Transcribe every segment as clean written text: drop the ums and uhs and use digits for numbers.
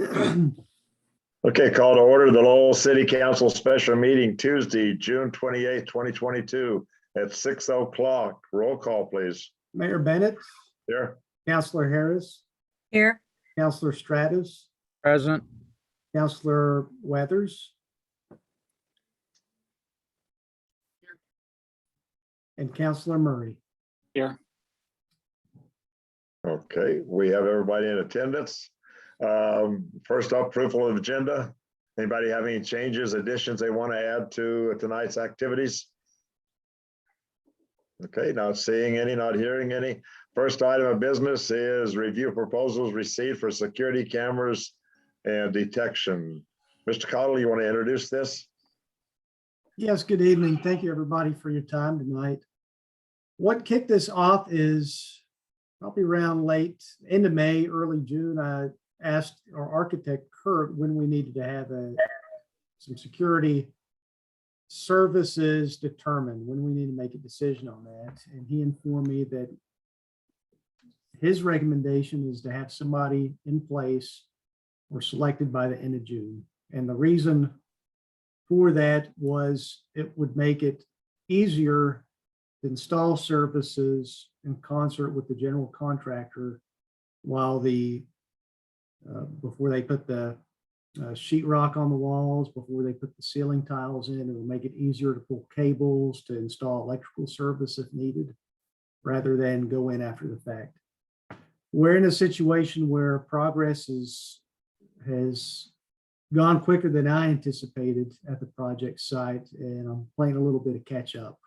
Okay, call to order the Lowell City Council special meeting Tuesday, June 28th, 2022 at 6 o'clock. Roll call, please. Mayor Bennett, Here. Councilor Harris, Here. Councilor Stratus, Present. Councilor Weathers, and Councilor Murray. Here. Okay, we have everybody in attendance. First up, approval of agenda. Anybody have any changes, additions they want to add to tonight's activities? Okay, not seeing any, not hearing any. First item of business is review proposals received for security cameras and detection. Mr. Cottle, you want to introduce this? Yes, good evening. Thank you, everybody, for your time tonight. What kicked this off is probably around late end of May, early June. I asked our architect, Kurt, when we needed to have some security services determined, when we need to make a decision on that. And he informed me that his recommendation is to have somebody in place or selected by the end of June. And the reason for that was it would make it easier to install services in concert with the general contractor while before they put the sheetrock on the walls, before they put the ceiling tiles in. It will make it easier to pull cables, to install electrical service if needed, rather than go in after the fact. We're in a situation where progress has gone quicker than I anticipated at the project site, and I'm playing a little bit of catch up,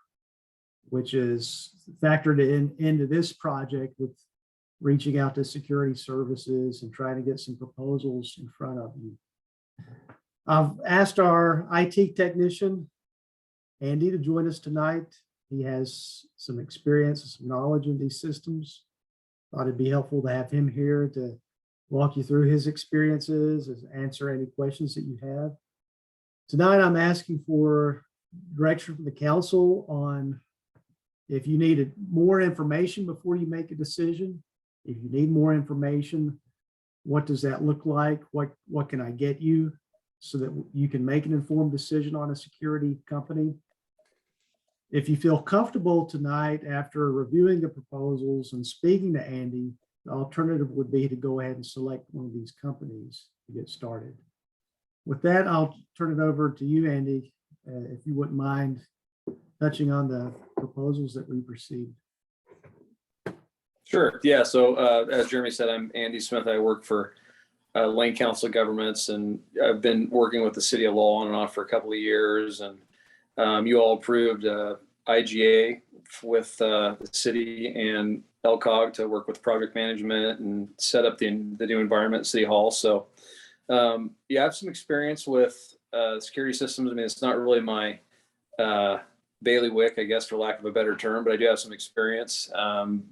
which is factored into this project with reaching out to security services and trying to get some proposals in front of you. I've asked our IT technician, Andy, to join us tonight. He has some experience and some knowledge in these systems. Thought it'd be helpful to have him here to walk you through his experiences and answer any questions that you have. Tonight, I'm asking for direction from the council on if you needed more information before you make a decision. If you need more information, what does that look like? What can I get you so that you can make an informed decision on a security company? If you feel comfortable tonight after reviewing the proposals and speaking to Andy, the alternative would be to go ahead and select one of these companies to get started. With that, I'll turn it over to you, Andy, if you wouldn't mind touching on the proposals that we've received. Sure. Yeah. So as Jeremy said, I'm Andy Smith. I work for Lane Council of Governments, and I've been working with the city of Lowell on and off for a couple of years. And you all approved IGA with the city and LCOG to work with project management and set up the new environment at City Hall. So yeah, I have some experience with security systems. I mean, it's not really my bailiwick, I guess, for lack of a better term, but I do have some experience.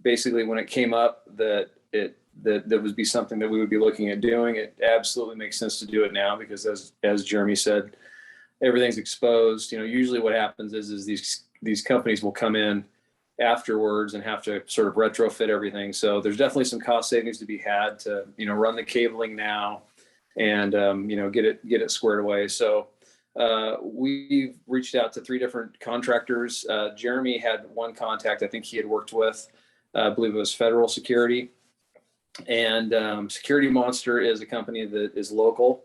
Basically, when it came up that would be something that we would be looking at doing, it absolutely makes sense to do it now because, as Jeremy said, everything's exposed. You know, usually what happens is these companies will come in afterwards and have to sort of retrofit everything. So there's definitely some cost savings to be had to run the cabling now and get it squared away. So we've reached out to 3 different contractors. Jeremy had one contact I think he had worked with, I believe it was Federal Security. And Security Monster is a company that is local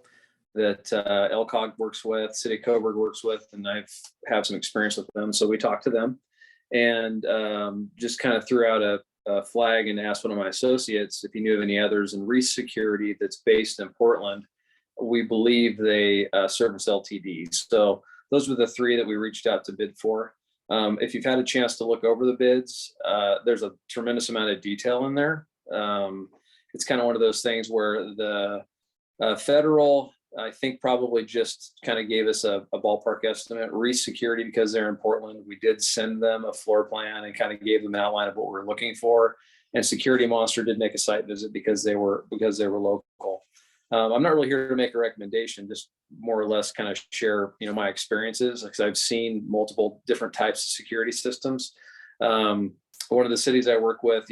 that LCOG works with, City of Coburg works with, and I've had some experience with them. So we talked to them and just kind of threw out a flag and asked one of my associates if he knew of any others in Reese Security that's based in Portland. We believe they service LTDs. So those were the 3 that we reached out to bid for. If you've had a chance to look over the bids, there's a tremendous amount of detail in there. It's kind of one of those things where the Federal, I think, probably just kind of gave us a ballpark estimate. Reese Security, because they're in Portland, we did send them a floor plan and kind of gave them an outline of what we're looking for. And Security Monster did make a site visit because they were local. I'm not really here to make a recommendation, just more or less kind of share, my experiences, because I've seen multiple different types of security systems. One of the cities I work with,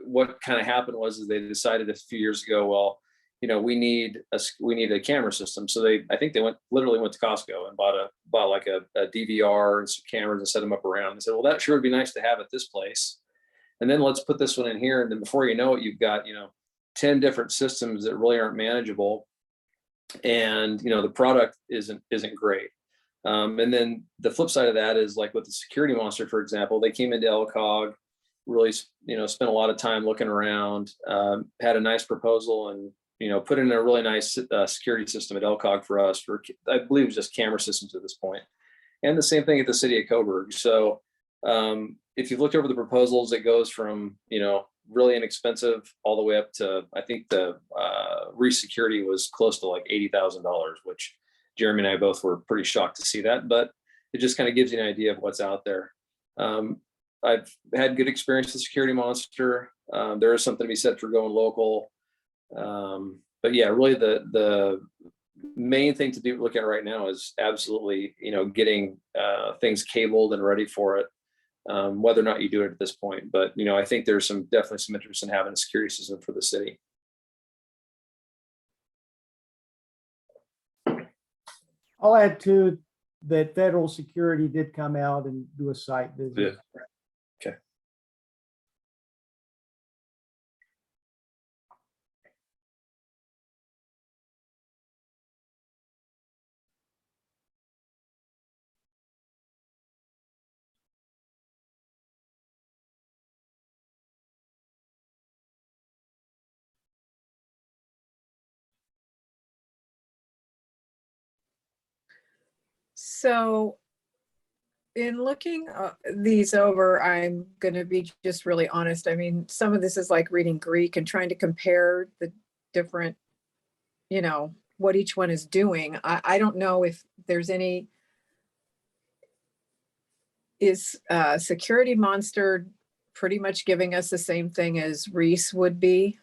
what kind of happened was they decided a few years ago, well, we need a camera system. So I think they literally went to Costco and bought like a DVR and some cameras and set them up around. They said, well, that sure would be nice to have at this place. And then let's put this one in here. And then before you know it, you've got, 10 different systems that really aren't manageable. And, the product isn't great. And then the flip side of that is like with the Security Monster, for example, they came into LCOG, really, spent a lot of time looking around, had a nice proposal and, put in a really nice security system at LCOG for us for, I believe it was just camera systems at this point. And the same thing at the city of Coburg. So if you've looked over the proposals, it goes from, really inexpensive all the way up to, I think the Reese Security was close to like $80,000, which Jeremy and I both were pretty shocked to see that, but it just kind of gives you an idea of what's out there. I've had good experience with Security Monster. There is something to be said for going local. But yeah, really the main thing to look at right now is absolutely, getting things cabled and ready for it. Whether or not you do it at this point, but I think there's definitely some interest in having a security system for the city. I'll add to that federal security did come out and do a site visit. Yeah. Okay. So in looking these over, I'm going to be just really honest. I mean, some of this is like reading Greek and trying to compare the different, what each one is doing. I don't know if there's any, is Security Monster pretty much giving us the same thing as Reese would be?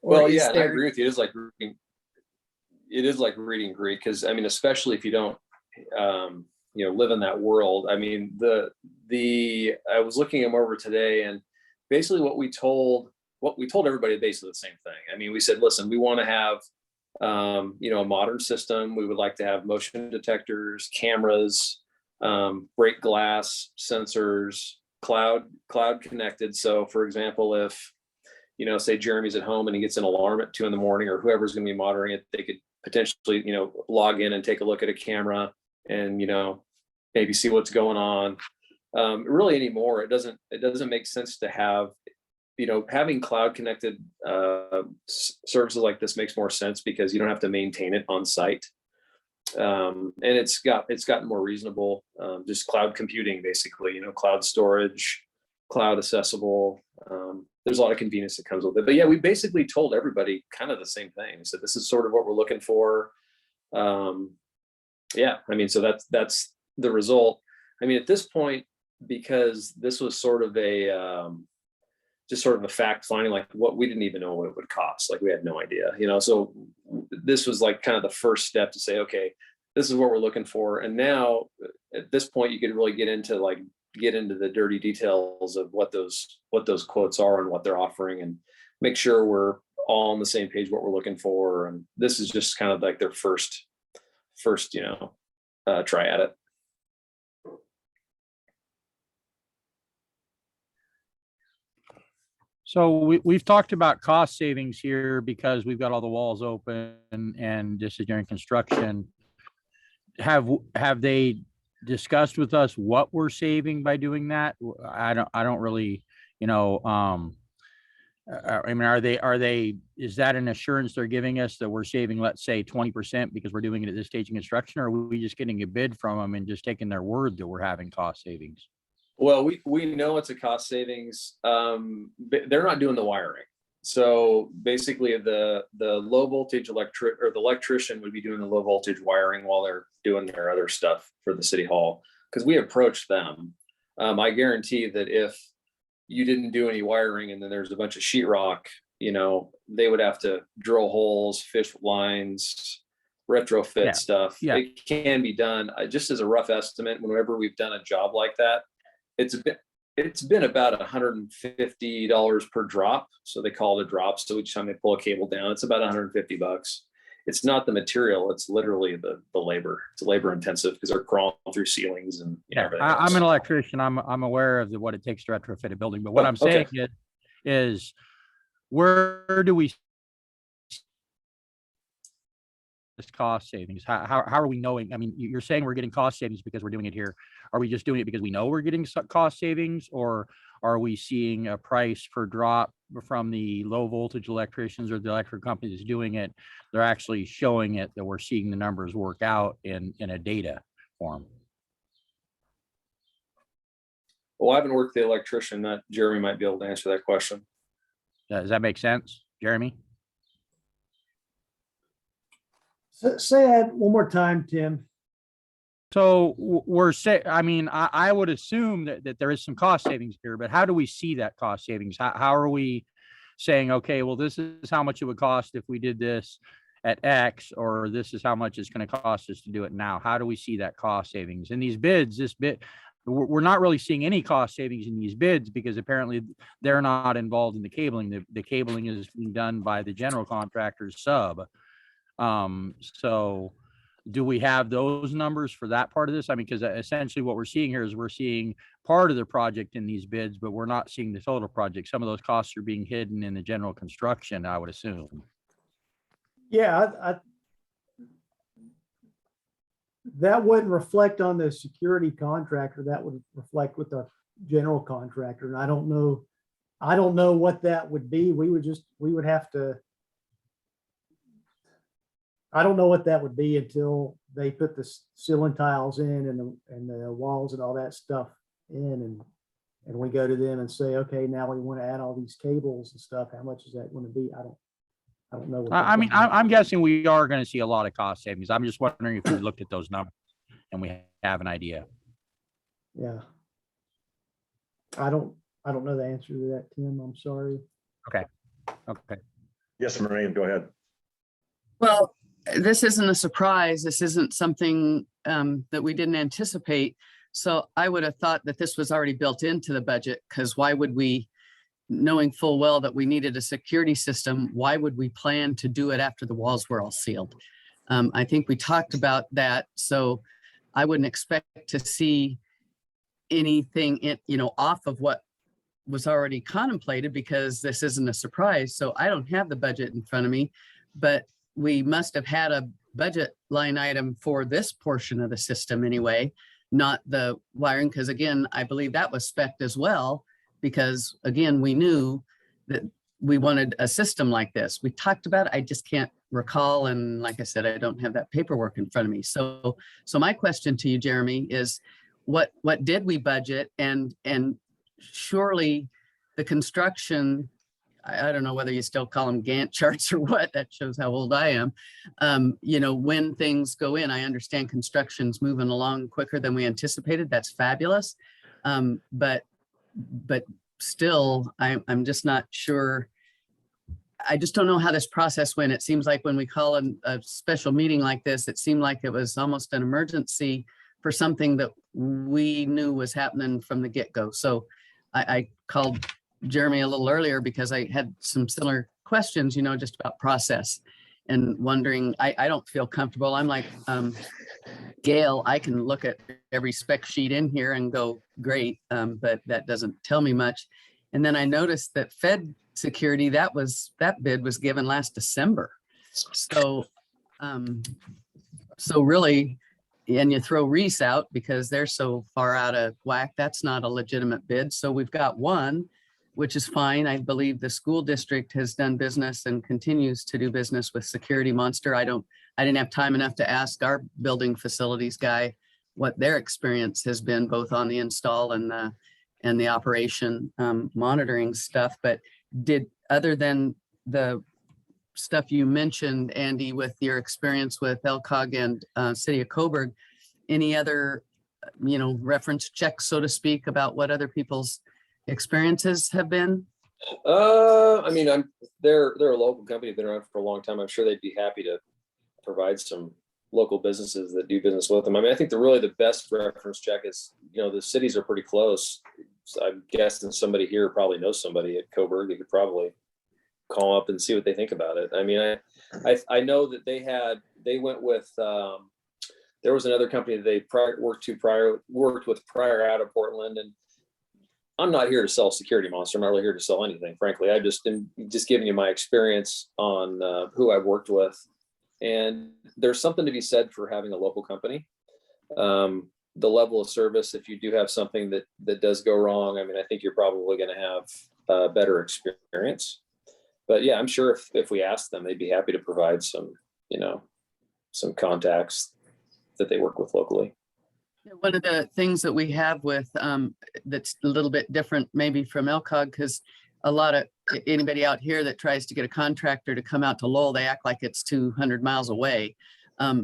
Well, yeah, and I agree with you. It is like reading Greek, because I mean, especially if you don't, live in that world. I mean, I was looking them over today, and basically what we told everybody basically the same thing. I mean, we said, listen, we want to have, a modern system. We would like to have motion detectors, cameras, break glass, sensors, cloud connected. So for example, if, say Jeremy's at home and he gets an alarm at 2 a.m, or whoever's going to be monitoring it, they could potentially, log in and take a look at a camera and, maybe see what's going on. Really anymore, it doesn't make sense to have, having cloud connected services like this makes more sense because you don't have to maintain it on site. And it's gotten more reasonable, just cloud computing, basically, cloud storage, cloud accessible. There's a lot of convenience that comes with it. But yeah, we basically told everybody kind of the same thing. So this is sort of what we're looking for. Yeah, I mean, so that's the result. I mean, at this point, because this was sort of just sort of a fact finding, like what we didn't even know what it would cost. Like we had no idea, so this was like kind of the first step to say, okay, this is what we're looking for. And now at this point, you could really get into the dirty details of what those quotes are and what they're offering, and make sure we're all on the same page, what we're looking for. And this is just kind of like their first, try at it. So we've talked about cost savings here because we've got all the walls open and this is during construction. Have they discussed with us what we're saving by doing that? I don't really, I mean, is that an assurance they're giving us that we're saving, let's say 20% because we're doing it at this stage in construction, or are we just getting a bid from them and just taking their word that we're having cost savings? Well, we know it's a cost savings. They're not doing the wiring. So basically the low voltage the electrician would be doing the low voltage wiring while they're doing their other stuff for the city hall. Because we approached them. I guarantee that if you didn't do any wiring and then there's a bunch of sheetrock, they would have to drill holes, fish lines, retrofit stuff. Yeah. It can be done. Just as a rough estimate, whenever we've done a job like that, it's It's been about $150 per drop. So they call it a drop. So each time they pull a cable down, it's about $150. It's not the material, it's literally the labor. It's labor intensive because they're crawling through ceilings and everything I'm else. an electrician. I'm aware of what it takes to retrofit a building, but what Oh, I'm saying is where do we this cost savings? How are we knowing? I mean, you're saying we're getting cost savings because we're doing it here. Are we just doing it because we know we're getting cost savings, or are we seeing a price per drop from the low voltage electricians or the electric companies doing it? They're actually showing it that we're seeing the numbers work out in a data form. Well, I haven't worked the electrician. That Jeremy might be able to answer that question. Does that make sense, Jeremy? Say that one more time, Tim. So we're saying, I mean, I would assume that there is some cost savings here, but how do we see that cost savings? How are we saying, okay, well, this is how much it would cost if we did this at X, or this is how much it's going to cost us to do it now? How do we see that cost savings in these bids? We're not really seeing any cost savings in these bids because apparently they're not involved in the cabling. The cabling is being done by the general contractor's sub. So do we have those numbers for that part of this? I mean, because essentially what we're seeing here is we're seeing part of the project in these bids, but we're not seeing the total project. Some of those costs are being hidden in the general construction, I would assume. Yeah, that wouldn't reflect on the security contractor. That would reflect with the general contractor. And I don't know what that would be. We would have to, I don't know what that would be until they put the ceiling tiles in and the walls and all that stuff in, and we go to them and say, okay, now we want to add all these cables and stuff. How much is that going to be? I don't know. I mean, I'm guessing we are going to see a lot of cost savings. I'm just wondering if we looked at those numbers and we have an idea. Yeah. I don't know the answer to that, Tim. I'm sorry. Okay. Yes, Maureen, go ahead. Well, this isn't a surprise. This isn't something that we didn't anticipate. So I would have thought that this was already built into the budget, because why would we, knowing full well that we needed a security system, why would we plan to do it after the walls were all sealed? I think we talked about that. So I wouldn't expect to see anything off of what was already contemplated, because this isn't a surprise. So I don't have the budget in front of me, but we must have had a budget line item for this portion of the system anyway, not the wiring. Because again, I believe that was spec'd as well, because again, we knew that we wanted a system like this. We talked about it, I just can't recall. And like I said, I don't have that paperwork in front of me. So my question to you, Jeremy, is what did we budget? And surely the construction, I don't know whether you still call them Gantt charts or what, that shows how old I am. When things go in, I understand construction's moving along quicker than we anticipated. That's fabulous. But still, I'm just not sure. I just don't know how this process went. It seems like when we call a special meeting like this, it seemed like it was almost an emergency for something that we knew was happening from the get-go. So I called Jeremy a little earlier because I had some similar questions, just about process and wondering, I don't feel comfortable. I'm like, Gail, I can look at every spec sheet in here and go, great, but that doesn't tell me much. And then I noticed that Fed security, that bid was given last December. So really, and you throw Reese out because they're so far out of whack, that's not a legitimate bid. So we've got one, which is fine. I believe the school district has done business and continues to do business with Security Monster. I didn't have time enough to ask our building facilities guy what their experience has been, both on the install and the operation monitoring stuff. But other than the stuff you mentioned, Andy, with your experience with LCOG and City of Coburg, any other, reference checks, so to speak, about what other people's experiences have been? I mean, they're a local company, been around for a long time. I'm sure they'd be happy to provide some local businesses that do business with them. I mean, I think the best reference check is, the cities are pretty close. I'm guessing somebody here probably knows somebody at Coburg. They could probably call up and see what they think about it. I mean, I know that they went with, there was another company that they worked with prior out of Portland. And I'm not here to sell Security Monster. I'm not really here to sell anything, frankly. I just am just giving you my experience on who I've worked with. And there's something to be said for having a local company. The level of service, if you do have something that does go wrong, I mean, I think you're probably going to have a better experience. But yeah, I'm sure if we asked them, they'd be happy to provide some, some contacts that they work with locally. One of the things that we have with that's a little bit different maybe from LCOG, because a lot of anybody out here that tries to get a contractor to come out to Lowell, they act like it's 200 miles away.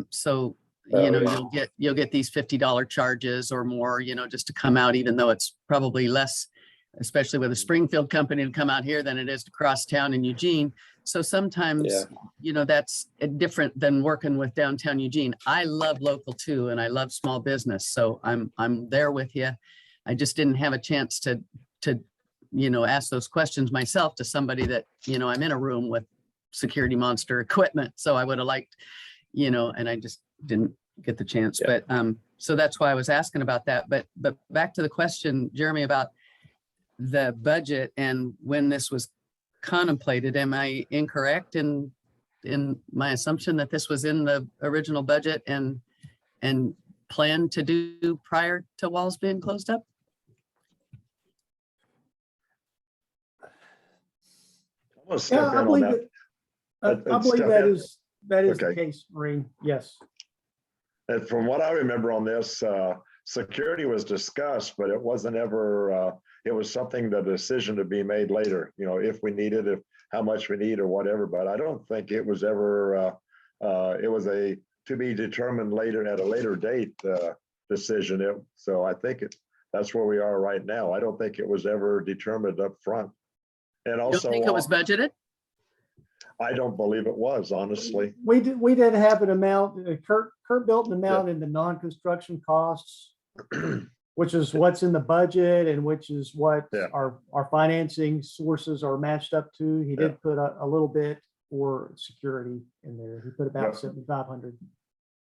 So you'll get these $50 charges or more, just to come out, even though it's probably less, especially with a Springfield company to come out here than it is to cross town in Eugene. So sometimes, that's different than working with downtown Eugene. I love local too, and I love small business. So I'm there with you. I just didn't have a chance to ask those questions myself to somebody that, I'm in a room with Security Monster equipment. So I would have liked, and I just didn't get the chance. Yeah. But so that's why I was asking about that. But back to the question, Jeremy, about the budget and when this was contemplated, am I incorrect in my assumption that this was in the original budget and planned to do prior to walls being closed up? I'm gonna Yeah, step I in on believe that. I believe Step that in. is the Okay. case, Maureen. Yes. And from what I remember on this, security was discussed, but it wasn't ever, it was something, the decision to be made later, if we needed it, how much we need or whatever. But I don't think it was ever, it was a to be determined later at a later date decision. So I think that's where we are right now. I don't think it was ever determined up front. And You also, don't think it was budgeted? I don't believe it was, honestly. We did have an amount, Kurt built an amount in the non-construction costs, which is what's in the budget and which is what Yeah. our financing sources are matched up to. He did put a little bit for security in there. He put about 7,500.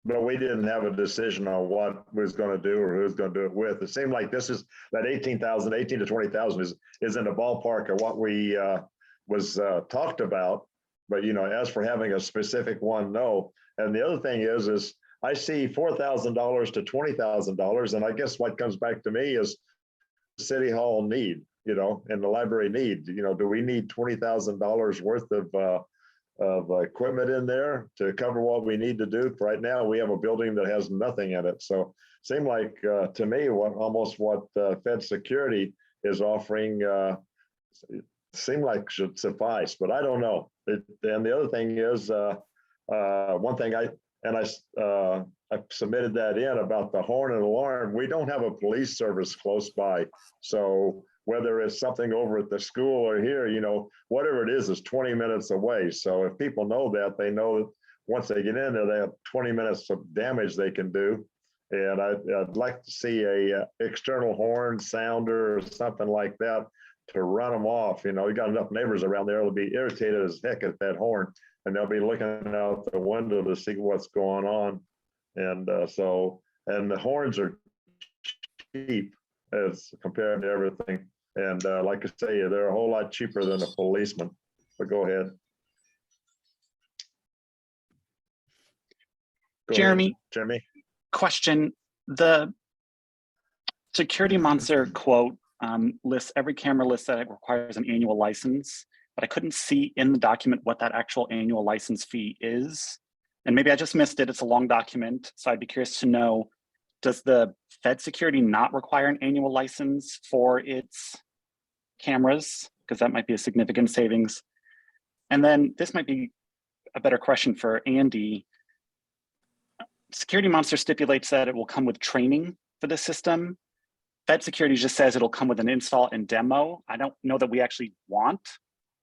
But we didn't have a decision on what was going to do or who's going to do it with. It seemed like this is that 18 to 20,000 is in the ballpark of what we was talked about. But as for having a specific one, no. And the other thing is I see $4,000 to $20,000, and I guess what comes back to me is City Hall need, and the library need. Do we need $20,000 worth of equipment in there to cover what we need to do? Right now, we have a building that has nothing in it. So seemed like to me what Fed Security is offering seemed like should suffice, but I don't know. And the other thing is one thing I submitted that in about the horn and alarm. We don't have a police service close by, so whether it's something over at the school or here, whatever it is 20 minutes away. So if people know that, they know that once they get in there, they have 20 minutes of damage they can do. And I'd like to see a external horn sounder or something like that to run them off. You got enough neighbors around there will be irritated as heck at that horn, and they'll be looking out the window to see what's going on. And and the horns are cheap as compared to everything. And like I say, they're a whole lot cheaper than a policeman. But go ahead. Jeremy, Jeremy. question. The Security Monster quote lists every camera list that it requires an annual license, but I couldn't see in the document what that actual annual license fee is. And maybe I just missed it. It's a long document. So I'd be curious to know, does the Fed Security not require an annual license for its cameras? Because that might be a significant savings. And then this might be a better question for Andy. Security Monster stipulates that it will come with training for the system. Fed Security just says it'll come with an install and demo. I don't know that we actually want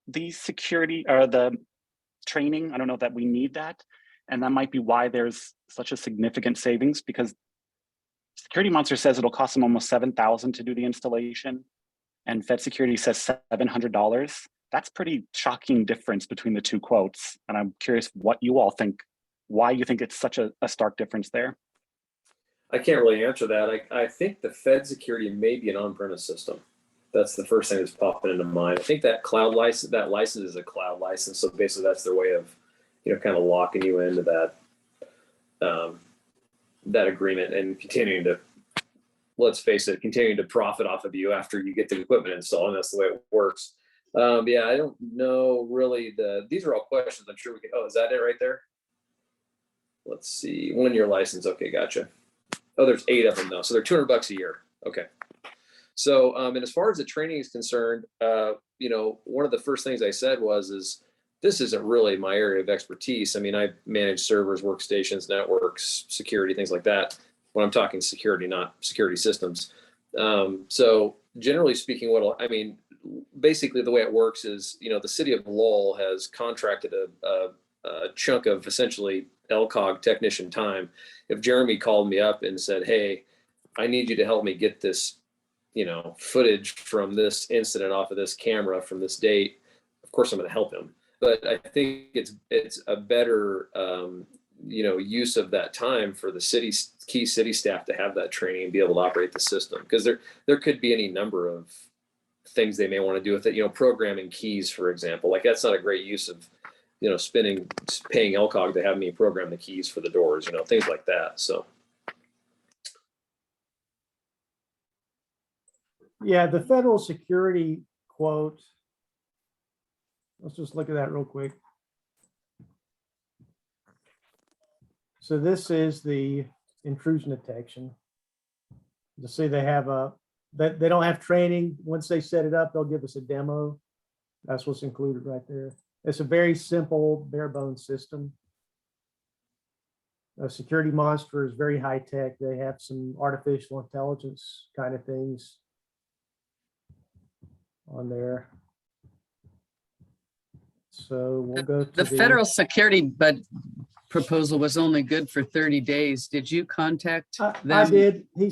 the security or the training. I don't know that we need that. And that might be why there's such a significant savings, because Security Monster says it'll cost them almost $7,000 to do the installation. and Fed Security says $700. That's pretty shocking difference between the two quotes. And I'm curious what you all think, why you think it's such a stark difference there. I can't really answer that. I think the Fed security may be an on-premise system. That's the first thing that's popping into mind. I think that cloud license, that license is a cloud license. So basically that's their way of, kind of locking you into that, that agreement and continuing to, let's face it, continuing to profit off of you after you get the equipment installed. And that's the way it works. Yeah, I don't know really these are all questions I'm sure we can, oh, is that it right there? Let's see, 1-year license. Okay, gotcha. Oh, there's 8 of them though. So they're $200 a year. Okay. So, and as far as the training is concerned, one of the first things I said is this isn't really my area of expertise. I mean, I manage servers, workstations, networks, security, things like that. When I'm talking security, not security systems. So generally speaking, basically the way it works is, the city of Lowell has contracted a chunk of essentially LCOG technician time. If Jeremy called me up and said, hey, I need you to help me get this, footage from this incident off of this camera from this date, of course I'm going to help him. But I think it's a better, use of that time for the key city staff to have that training and be able to operate the system. Because there could be any number of things they may want to do with it, programming keys, for example. Like that's not a great use of, paying LCOG to have me program the keys for the doors, things like that. So. Yeah, the federal security quote. Let's just look at that real quick. So this is the intrusion detection. You see they have they don't have training. Once they set it up, they'll give us a demo. That's what's included right there. It's a very simple, bare bones system. A security monster is very high tech. They have some artificial intelligence kind of things on there. So we'll go to The federal security proposal was only good for 30 days. Did you contact them? I did. He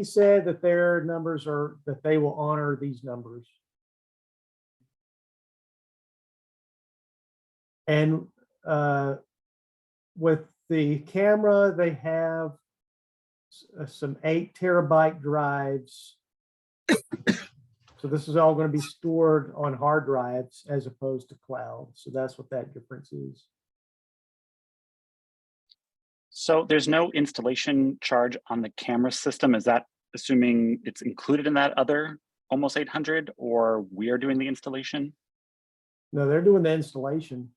said that their numbers are, that they will honor these numbers. And with the camera, they have some 8 terabyte drives. So this is all going to be stored on hard drives as opposed to cloud. So that's what that difference is. So there's no installation charge on the camera system. Is that assuming it's included in that other almost 800, or we are doing the installation? No, they're doing the installation.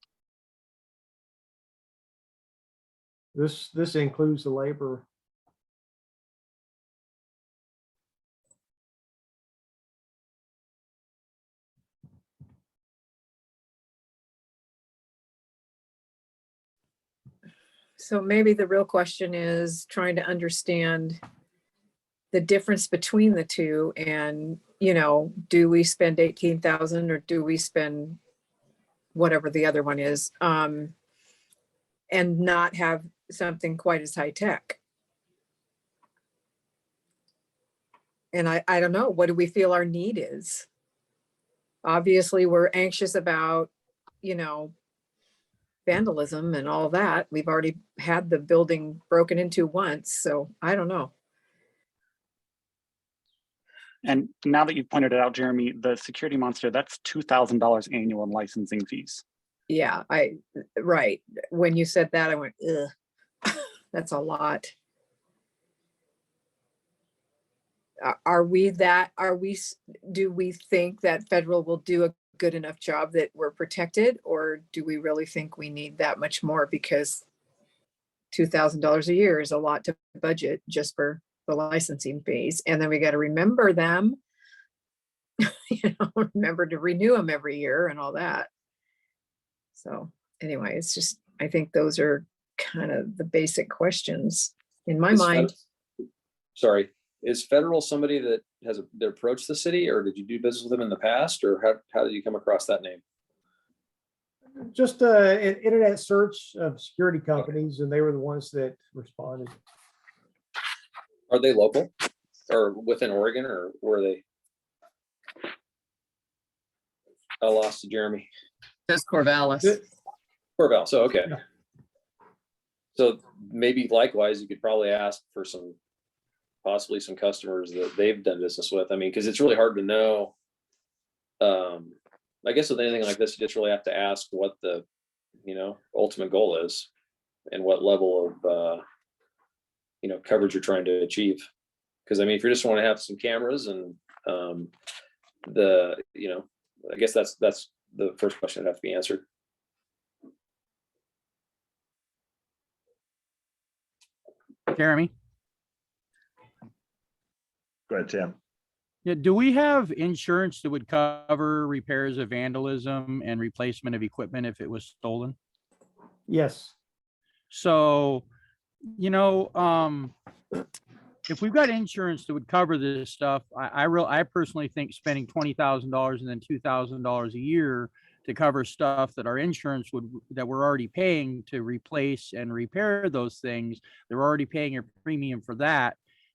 This includes the labor. So maybe the real question is trying to understand the difference between the two, and, do we spend 18,000 or do we spend whatever the other one is, and not have something quite as high tech? And I don't know, what do we feel our need is? Obviously, we're anxious about, vandalism and all that. We've already had the building broken into once, so I don't know. And now that you've pointed it out, Jeremy, the security monster, that's $2,000 annual in licensing fees. Yeah, right. When you said that, I went, ugh, that's a lot. Do we think that federal will do a good enough job that we're protected, or do we really think we need that much more? Because $2,000 a year is a lot to budget just for the licensing fees. And then we got to remember them, remember to renew them every year and all that. So anyway, it's just, I think those are kind of the basic questions in my mind. Sorry, is federal somebody that they approached the city, or did you do business with them in the past, or how did you come across that name? Just an internet search of security companies, and they were the ones that responded. Are they local or within Oregon, or were they? I lost to Jeremy. Says Corvallis. Good. Corval, so, okay. Yeah. So maybe likewise, you could probably ask for possibly some customers that they've done business with. I mean, because it's really hard to know. I guess with anything like this, you just really have to ask what the, ultimate goal is and what level of, coverage you're trying to achieve. Because I mean, if you just want to have some cameras and I guess that's the first question that have to be answered. Jeremy? Go ahead, Tim. Yeah, do we have insurance that would cover repairs of vandalism and replacement of equipment if it was stolen? Yes. So, if we've got insurance that would cover this stuff, I personally think spending $20,000 and then $2,000 a year to cover stuff that our insurance that we're already paying to replace and repair those things, they're already paying a premium for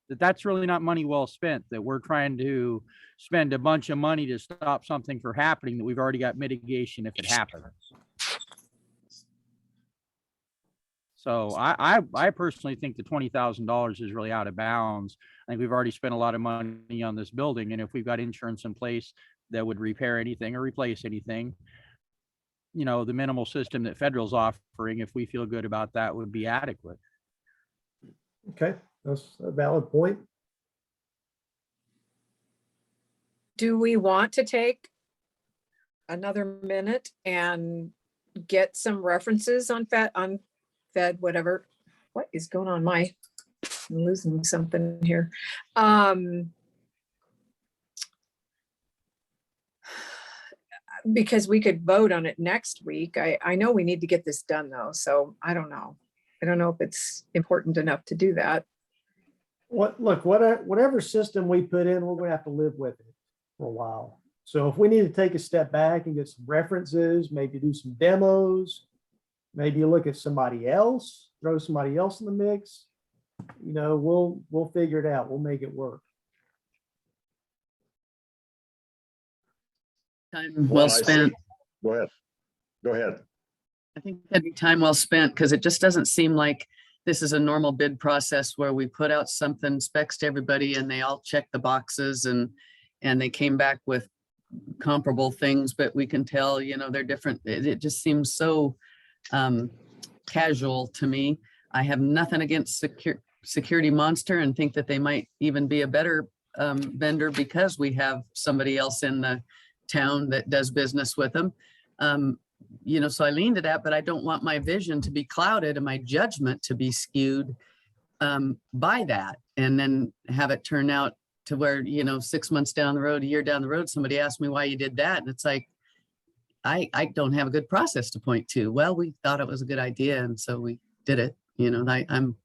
that's really not money well spent, that we're trying to spend a bunch of money to stop something from happening that we've already got mitigation if it happens. So I personally think the $20,000 is really out of bounds. I think we've already spent a lot of money on this building, and if we've got insurance in place that would repair anything or replace anything, the minimal system that federal's offering, if we feel good about that, would be adequate. Okay, that's a valid point. Do we want to take another minute and get some references on Fed, whatever? What is going on? I'm losing something here. Because we could vote on it next week. I know we need to get this done though, so I don't know. I don't know if it's important enough to do that. Whatever system we put in, we're going to have to live with it for a while. So if we need to take a step back and get some references, maybe do some demos, maybe look at somebody else, throw somebody else in the mix, we'll figure it out. We'll make it work. Time well spent. Go ahead. I think that'd be time well spent because it just doesn't seem like this is a normal bid process where we put out something, specs to everybody, and they all check the boxes and they came back with comparable things, but we can tell, they're different. It just seems so casual to me. I have nothing against Security Monster and think that they might even be a better vendor because we have somebody else in the town that does business with them. So I lean to that, but I don't want my vision to be clouded and my judgment to be skewed by that, and then have it turn out to where, 6 months down the road, a year down the road, somebody asked me why you did that. And it's like, I don't have a good process to point to. Well, we thought it was a good idea, and so we did it. I'm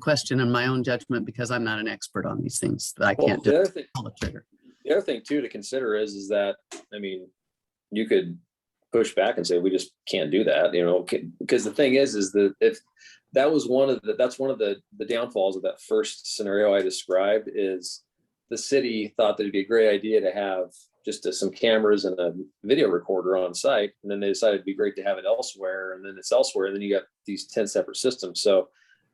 questioning my own judgment because I'm not an expert on these things. I can't pull the trigger. The other thing too to consider is that, I mean, you could push back and say, we just can't do that, because the thing is that if that was that's one of the downfalls of that first scenario I described, is the city thought that it'd be a great idea to have just some cameras and a video recorder on site. And then they decided it'd be great to have it elsewhere. And then it's elsewhere. And then you got these 10 separate systems. So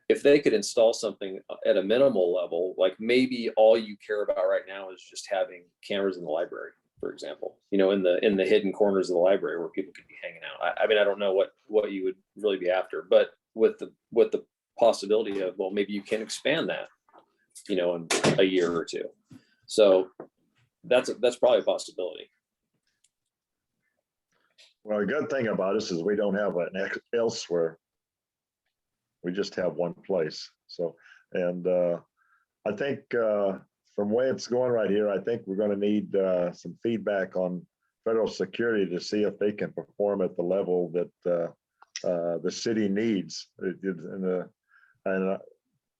if they could install something at a minimal level, like maybe all you care about right now is just having cameras in the library, for example, in the hidden corners of the library where people could be hanging out. I mean, I don't know what you would really be after, but with the possibility of, well, maybe you can expand that, in a year or two. So that's probably a possibility. Well, the good thing about this is we don't have an elsewhere. We just have one place. So, and I think from the way it's going right here, I think we're going to need some feedback on federal security to see if they can perform at the level that the city needs. And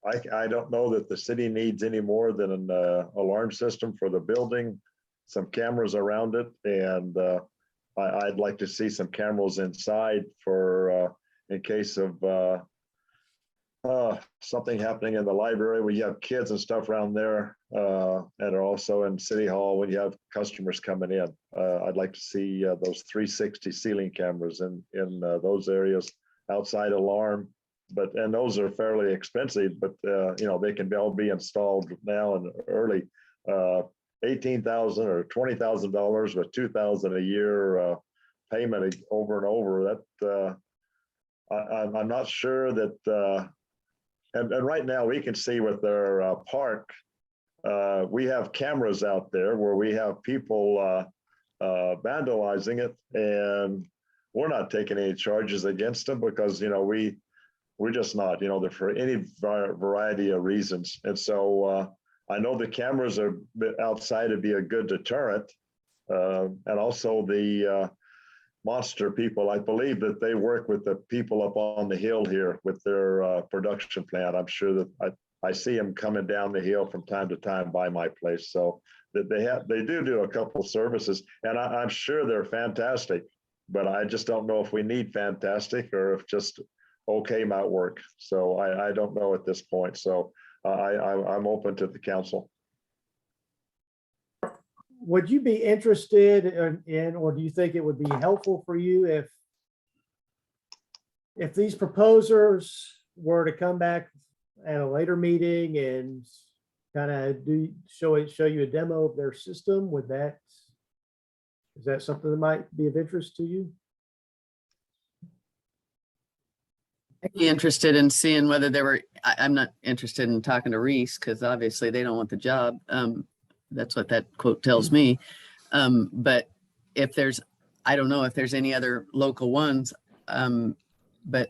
I don't know that the city needs any more than an alarm system for the building, some cameras around it, and I'd like to see some cameras inside for in case of something happening in the library where you have kids and stuff around there. and also in City Hall when you have customers coming in. I'd like to see those 360 ceiling cameras in those areas, outside alarm. And those are fairly expensive, but they can all be installed now and early. $18,000 or $20,000 with $2,000 a year payment over and over. That I'm not sure that. And right now we can see with their park, we have cameras out there where we have people vandalizing it, and we're not taking any charges against them because we're just not, for any variety of reasons. And so I know the cameras are outside to be a good deterrent, and also the monster people. I believe that they work with the people up on the hill here with their production plant. I'm sure that I see them coming down the hill from time to time by my place. So that they do a couple services, and I'm sure they're fantastic, but I just don't know if we need fantastic or if just okay might work. So I don't know at this point. So I'm open to the council. Would you be interested in, or do you think it would be helpful for you if these proposers were to come back at a later meeting and kind of show you a demo of their system? Is that something that might be of interest to you? I'd be interested in seeing whether I'm not interested in talking to Reese because obviously they don't want the job. That's what that quote tells me. But I don't know if there's any other local ones. But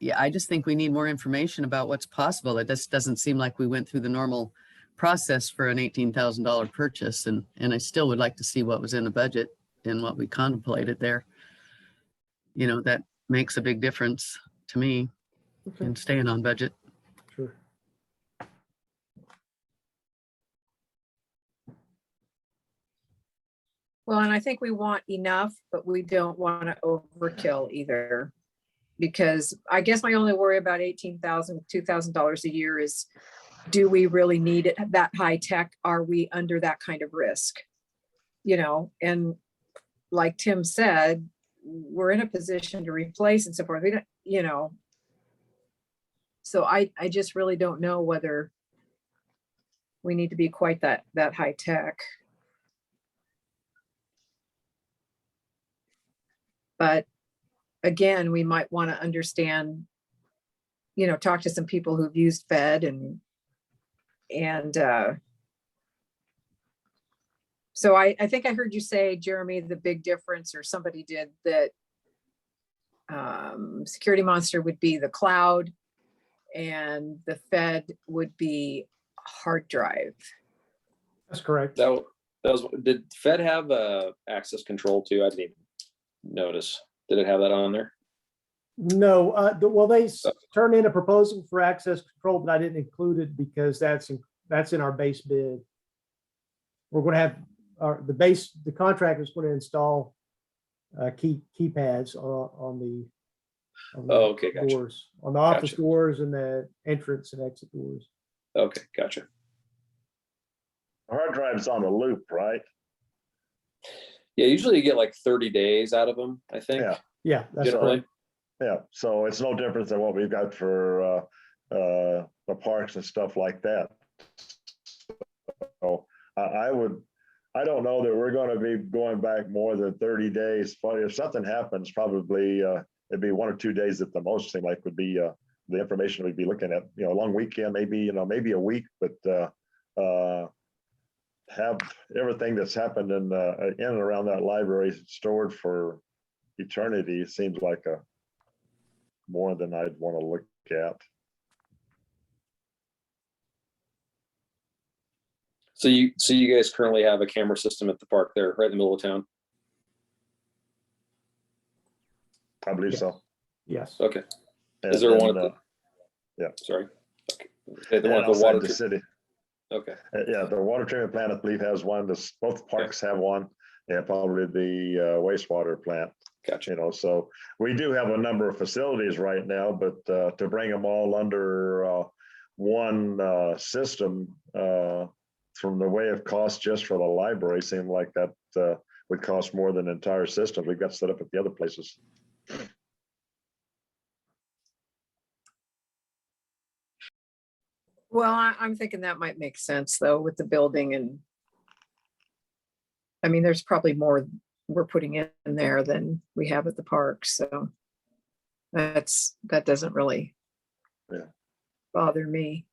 yeah, I just think we need more information about what's possible. It just doesn't seem like we went through the normal process for an $18,000 purchase. And I still would like to see what was in the budget and what we contemplated there. That makes a big difference to me in staying on budget. Sure. Well, and I think we want enough, but we don't want to overkill either. Because I guess my only worry about $18,000, $2,000 a year is, do we really need it that high tech? Are we under that kind of risk? And like Tim said, we're in a position to replace and so forth. We don't, so I just really don't know whether we need to be quite that high tech. But again, we might want to understand, talk to some people who've used Fed and so I think I heard you say, Jeremy, the big difference, or somebody did, that Security Monster would be the cloud and the Fed would be hard drive. That's correct. Did Fed have access control too? I didn't even notice. Did it have that on there? No, well, they turned in a proposal for access control, but I didn't include it because that's in our base bid. We're going to have the contractor's going to install keypads on the okay, gotcha. doors, on the office Gotcha. doors and the entrance and exit doors. Okay, gotcha. Hard drive's on a loop, right? Yeah, usually you get like 30 days out of them, I think. Yeah, that's Generally. correct. Yeah, so it's no different than what we've got for the parks and stuff like that. So I don't know that we're going to be going back more than 30 days. But if something happens, probably it'd be 1 or 2 days at the most. Seem like would be the information we'd be looking at. A long weekend, maybe a week, but have everything that's happened in and around that library stored for eternity. It seems like more than I'd want to look at. So you guys currently have a camera system at the park there, right in the middle of town? I believe Yes. so. Yes. Okay. And, Is there one at and, the? yeah. Sorry. Okay. The and one at the outside water. the city. Okay. Yeah, the water treatment plant, I believe, has one. Both parks have one, and probably the wastewater plant. Gotcha. So we do have a number of facilities right now, but to bring them all under one system from the way of cost just for the library, seemed like that would cost more than the entire system we've got set up at the other places. Well, I'm thinking that might make sense though with the building and I mean, there's probably more we're putting in there than we have at the park. So that doesn't really bother me.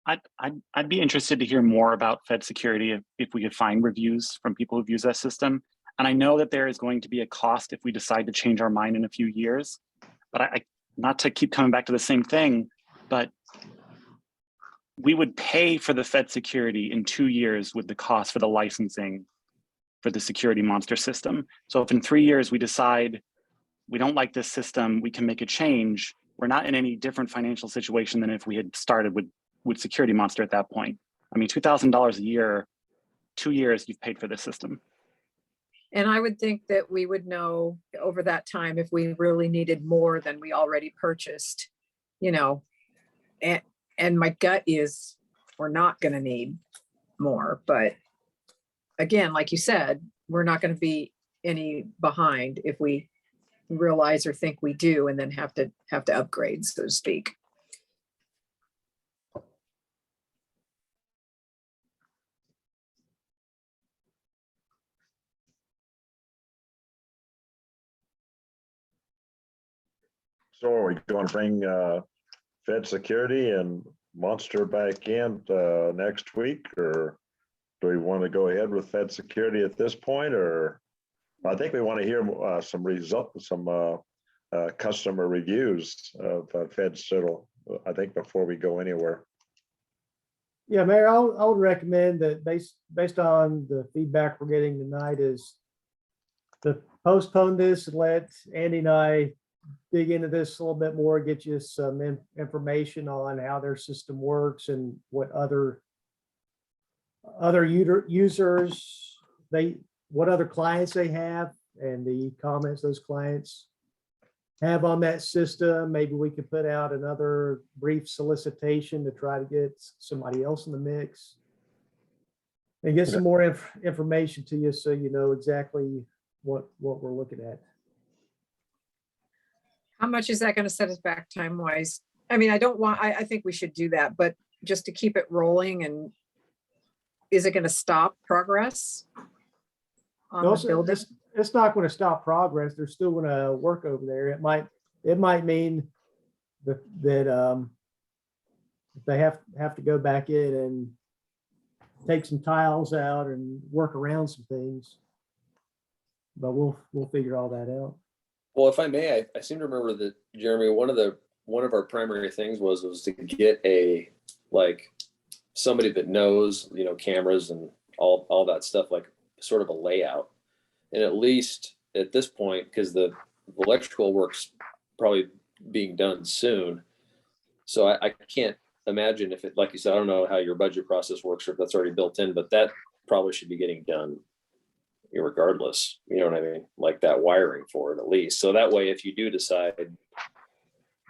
I'd be interested to hear more about Fed security if we could find reviews from people who've used that system. And I know that there is going to be a cost if we decide to change our mind in a few years, but I not to keep coming back to the same thing, but we would pay for the Fed security in 2 years with the cost for the licensing for the security monster system. So if in 3 years we decide we don't like this system, we can make a change, we're not in any different financial situation than if we had started with security monster at that point. I mean, $2,000 a year, 2 years you've paid for this system. And I would think that we would know over that time if we really needed more than we already purchased, you know, and my gut is we're not going to need more. But again, like you said, we're not going to be any behind if we realize or think we do and then have to upgrade, so to speak. So are we going to bring Fed security and Monster back in next week, or do we want to go ahead with Fed security at this point? Or I think we want to hear some customer reviews of Fed Citadel, I think, before we go anywhere. Yeah, Mayor, I would recommend that based on the feedback we're getting tonight is to postpone this and let Andy and I dig into this a little bit more, get you some information on how their system works and what other users what other clients they have and the comments those clients have on that system. Maybe we could put out another brief solicitation to try to get somebody else in the mix and get some more information to you so you know exactly what we're looking at. How much is that going to set us back time wise? I mean, I think we should do that, but just to keep it rolling, and is it going to stop progress on the building? It's not going to stop progress. They're still going to work over there. It might mean that they have to go back in and take some tiles out and work around some things, but we'll figure all that out. Well, if I may, I seem to remember that, Jeremy, one of our primary things was to get somebody that knows, cameras and all that stuff, like sort of a layout. And at least at this point, because the electrical work's probably being done soon. So I can't imagine if it, like you said, I don't know how your budget process works or if that's already built in, but that probably should be getting done regardless, you know what I mean? Like that wiring for it at least. So that way, if you do decide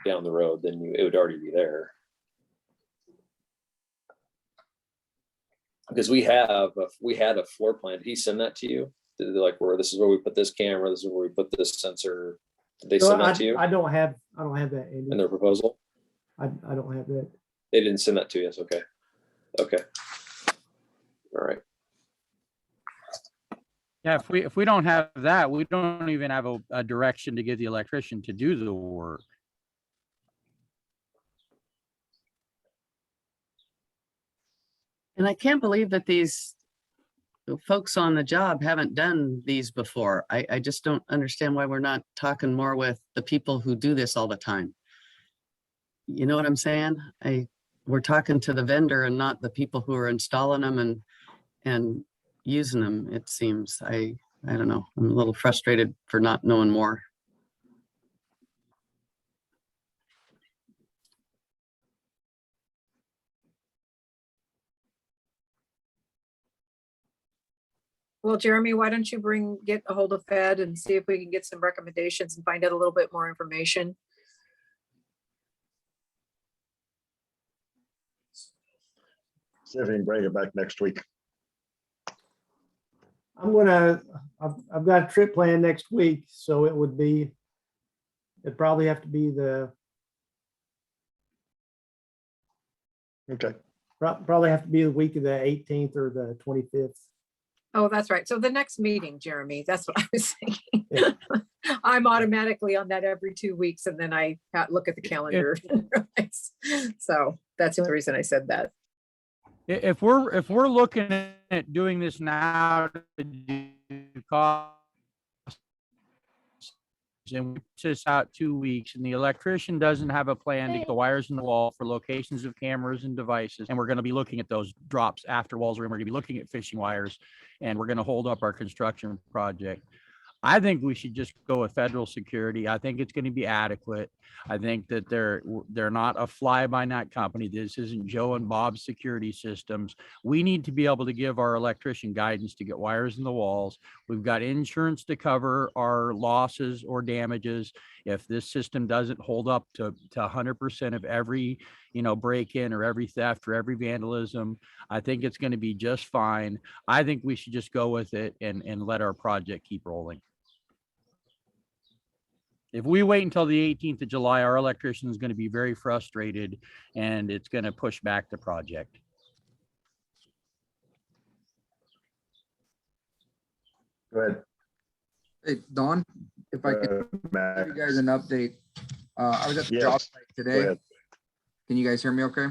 down the road, then it would already be there. Because we had a floor plan. Did he send that to you? Like where this is where we put this camera, this is where we put this sensor. Did they send that to you? I don't have that in their proposal. I don't have that. They didn't send that to you. Yes. Okay. All right. Yeah, if we don't have that, we don't even have a direction to get the electrician to do the work. And I can't believe that these folks on the job haven't done these before. I just don't understand why we're not talking more with the people who do this all the time. You know what I'm saying? We're talking to the vendor and not the people who are installing them and using them, it seems. I don't know. I'm a little frustrated for not knowing more. Well, Jeremy, why don't you get a hold of Fed and see if we can get some recommendations and find out a little bit more information. See if we can bring it back next week. I've got a trip planned next week, so it'd probably have to be Okay. probably have to be the week of the 18th or the 25th. Oh, that's right. So the next meeting, Jeremy, that's what I was thinking. Yeah. I'm automatically on that every 2 weeks and then I look at the calendar. So that's the only reason I said that. If we're looking at doing this now to do costs, and we put this out 2 weeks and the electrician doesn't have a plan to get the wires in the wall for locations of cameras and devices, and we're going to be looking at those drops after walls are in, we're going to be looking at fishing wires, and we're going to hold up our construction project. I think we should just go with federal security. I think it's going to be adequate. I think that they're not a fly-by-night company. This isn't Joe and Bob's security systems. We need to be able to give our electrician guidance to get wires in the walls. We've got insurance to cover our losses or damages if this system doesn't hold up to 100% of every, break-in or every theft or every vandalism. I think it's going to be just fine. I think we should just go with it and let our project keep rolling. If we wait until the 18th of July, our electrician is going to be very frustrated and it's going to push back the project. Go ahead. Hey, Don, if I could Max. give you guys an update. I was at the Yes, job site Go today. ahead. Can you guys hear me okay?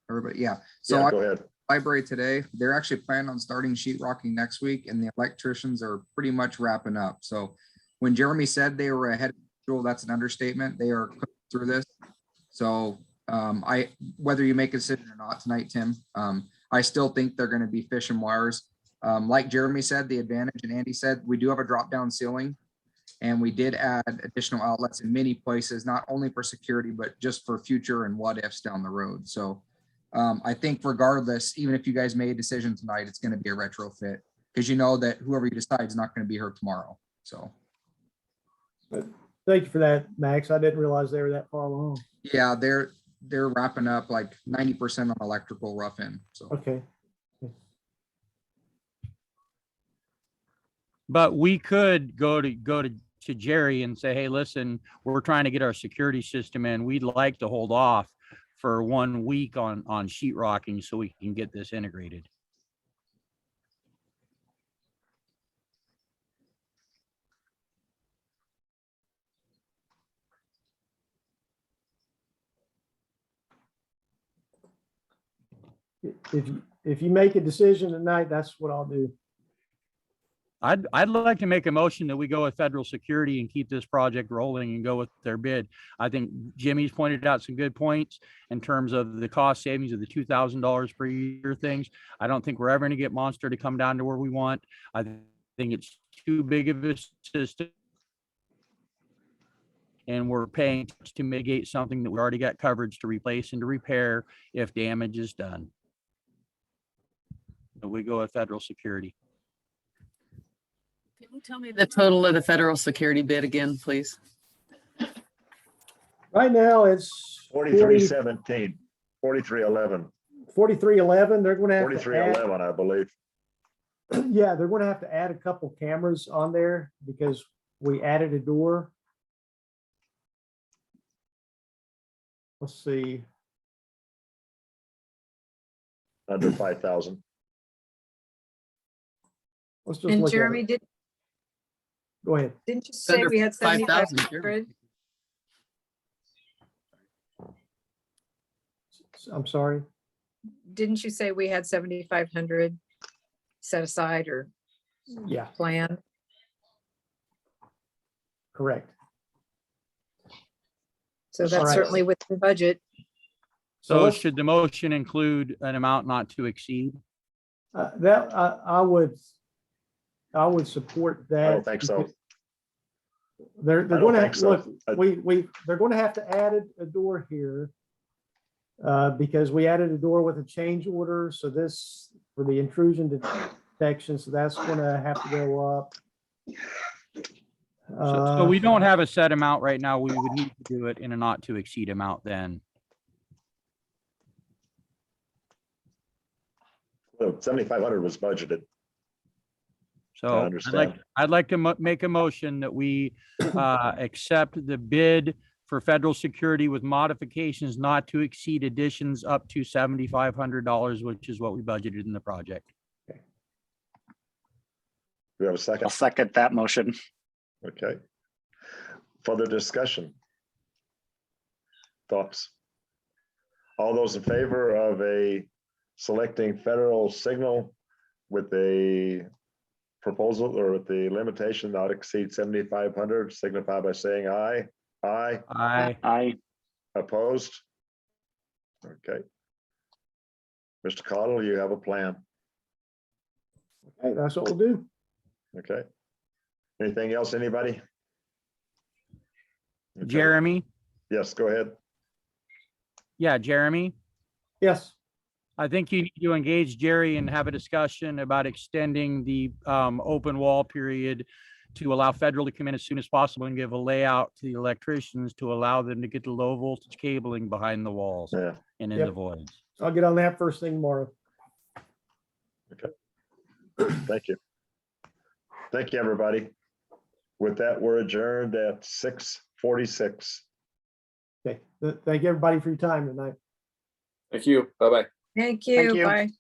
Everybody, yeah. So Yeah, I go ahead. library today, they're actually planning on starting sheetrocking next week and the electricians are pretty much wrapping up. So when Jeremy said they were ahead of schedule, that's an understatement. They are through this. So whether you make a decision or not tonight, Tim, I still think they're going to be fishing wires. Like Jeremy said, the advantage, and Andy said, we do have a drop down ceiling and we did add additional outlets in many places, not only for security, but just for future and what ifs down the road. So I think regardless, even if you guys made a decision tonight, it's going to be a retrofit because you know that whoever you decide is not going to be here tomorrow. So. Thank you for that, Max. I didn't realize they were that far along. Yeah, they're wrapping up like 90% on electrical rough in. So Okay. But we could go to Jerry and say, hey, listen, we're trying to get our security system in. We'd like to hold off for 1 week on sheetrocking so we can get this integrated. If you make a decision tonight, that's what I'll do. I'd like to make a motion that we go with federal security and keep this project rolling and go with their bid. I think Jimmy's pointed out some good points in terms of the cost savings of the $2,000 per year things. I don't think we're ever going to get Monster to come down to where we want. I think it's too big of a system. And we're paying to mitigate something that we already got coverage to replace and to repair if damage is done. So we go with federal security. Can you tell me the total of the federal security bid again, please? Right now, it's 4317, 4311, 4311. They're going to have to add, 4311, I believe. yeah, they're going to have to add a couple cameras on there because we added a door. Let's see. Under 5,000. Let's just And look at Jeremy, it. Go ahead. didn't you say Under we had 5,000, 7,500? I'm sorry. Didn't you say we had 7,500 set aside or Yeah, planned? correct. So All that's right. certainly within the budget. So let's- should the motion include an amount not to exceed? That I would support that. I don't think so. They're I don't going to think so. look. They're going to have to add a door here because we added a door with a change order. So this for the intrusion detection. So that's going to have to go up. So we don't have a set amount right now. We would need to do it in a not to exceed amount then. 7,500 was budgeted. So understand. I'd like to make a motion that we accept the bid for federal security with modifications not to exceed additions up to $7,500, which is what we budgeted in the project. Do we have a second? I'll second that motion. Okay. Further discussion? Thoughts? All those in favor of selecting federal signal with a proposal or with the limitation not exceed 7,500, signify by saying aye. Aye. Aye. Opposed? Okay. Mr. Cottle, you have a plan. Okay, that's what we'll do. Okay. Anything else, anybody? Okay. Jeremy? Yes, go ahead. Yeah, Jeremy? Yes. I think you need to engage Jerry and have a discussion about extending the open wall period to allow federal to come in as soon as possible and give a layout to the electricians to allow them to get the low voltage cabling behind the walls Yeah. and in Yep. the voids. I'll get on that first thing tomorrow. Thank you. Thank you, everybody. With that, we're adjourned at 6:46. Okay. Thank you, everybody, for your time tonight. Thank you. Bye-bye. Thank Thank you. you. Bye.